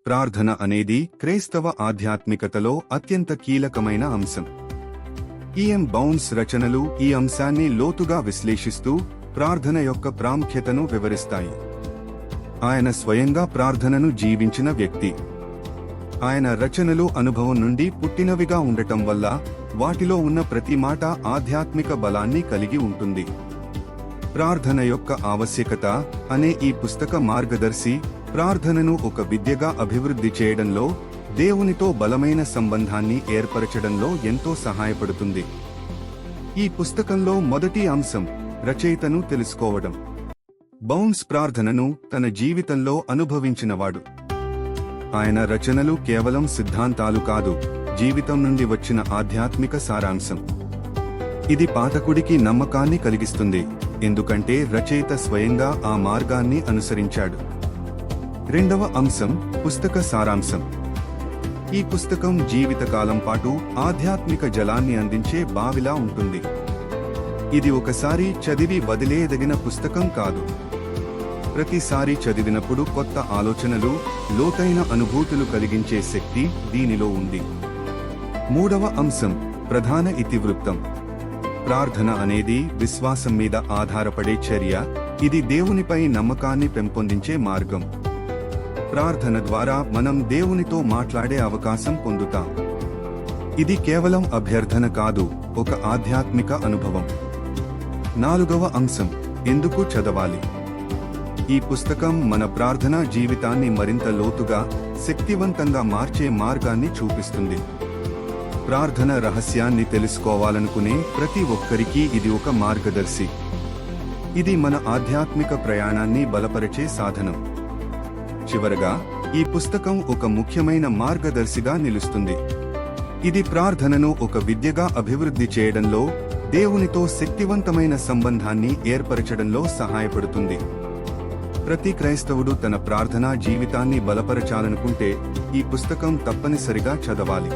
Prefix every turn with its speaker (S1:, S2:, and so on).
S1: ప్రార్థన అనేది క్రైస్తవ ఆధ్యాత్మికతలో అత్యంత కీలకమైన అంశం. ఈఎం బౌన్స్ రచనలు ఈ అంశాన్ని లోతుగా విశ్లేషిస్తూ ప్రార్థన యొక్క ప్రాముఖ్యతను వివరిస్తాయి. ఆయన స్వయంగా ప్రార్థనను జీవించిన వ్యక్తి. ఆయన రచనలు అనుభవం నుండి పుట్టినవిగా ఉండటం వల్ల వాటిలో ఉన్న ప్రతి మాట ఆధ్యాత్మిక బలాన్ని కలిగి ఉంటుంది. ప్రార్థన యొక్క ఆవశ్యకత అనే ఈ పుస్తక మార్గదర్శి ప్రార్థనను ఒక విద్యగా అభివృద్ధి చేయడంలో, దేవునితో బలమైన సంబంధాన్ని ఏర్పరచడంలో ఎంతో సహాయపడుతుంది. ఈ పుస్తకంలో మొదటి అంశం రచయితను తెలుసుకోవడం. బౌన్స్ ప్రార్థనను తన జీవితంలో అనుభవించినవాడు. ఆయన రచనలు కేవలం సిద్ధాంతాలు కాదు, జీవితం నుండి వచ్చిన ఆధ్యాత్మిక సారాంశం. ఇది పాఠకుడికి నమ్మకాన్ని కలిగిస్తుంది, ఎందుకంటే రచయిత స్వయంగా ఆ మార్గాన్ని అనుసరించాడు. రెండవ అంశం పుస్తక సారాంశం. ఈ పుస్తకం జీవితకాలం పాటు ఆధ్యాత్మిక జలాన్ని అందించే బావిలా ఉంటుంది. ఇది ఒకసారి చదివి వదిలేయదగిన పుస్తకం కాదు. ప్రతిసారి చదివినప్పుడు కొత్త ఆలోచనలు, లోతైన అనుభూతులు కలిగించే శక్తి దీనిలో ఉంది. మూడవ అంశం ప్రధాన ఇతివృత్తం. ప్రార్థన అనేది విశ్వాసం మీద ఆధారపడే చర్య. ఇది దేవునిపై నమ్మకాన్ని పెంపొందించే మార్గం. ప్రార్థన ద్వారా మనం దేవునితో మాట్లాడే అవకాశం పొందుతాం. ఇది కేవలం అభ్యర్థన కాదు, ఒక ఆధ్యాత్మిక అనుభవం. నాలుగవ అంశం ఎందుకు చదవాలి. ఈ పుస్తకం మన ప్రార్థనా జీవితాన్ని మరింత లోతుగా, శక్తివంతంగా మార్చే మార్గాన్ని చూపిస్తుంది. ప్రార్థన రహస్యాన్ని తెలుసుకోవాలనుకునే ప్రతి ఒక్కరికీ ఇది ఒక మార్గదర్శి. ఇది మన ఆధ్యాత్మిక ప్రయాణాన్ని బలపరిచే సాధనం. చివరగా, ఈ పుస్తకం ఒక ముఖ్యమైన మార్గదర్శిగా నిలుస్తుంది. ఇది ప్రార్థనను ఒక విద్యగా అభివృద్ధి చేయడంలో, దేవునితో శక్తివంతమైన సంబంధాన్ని ఏర్పరచడంలో సహాయపడుతుంది. ప్రతి క్రైస్తవుడు తన ప్రార్థనా జీవితాన్ని బలపరచాలనుకుంటే ఈ పుస్తకం తప్పనిసరిగా చదవాలి.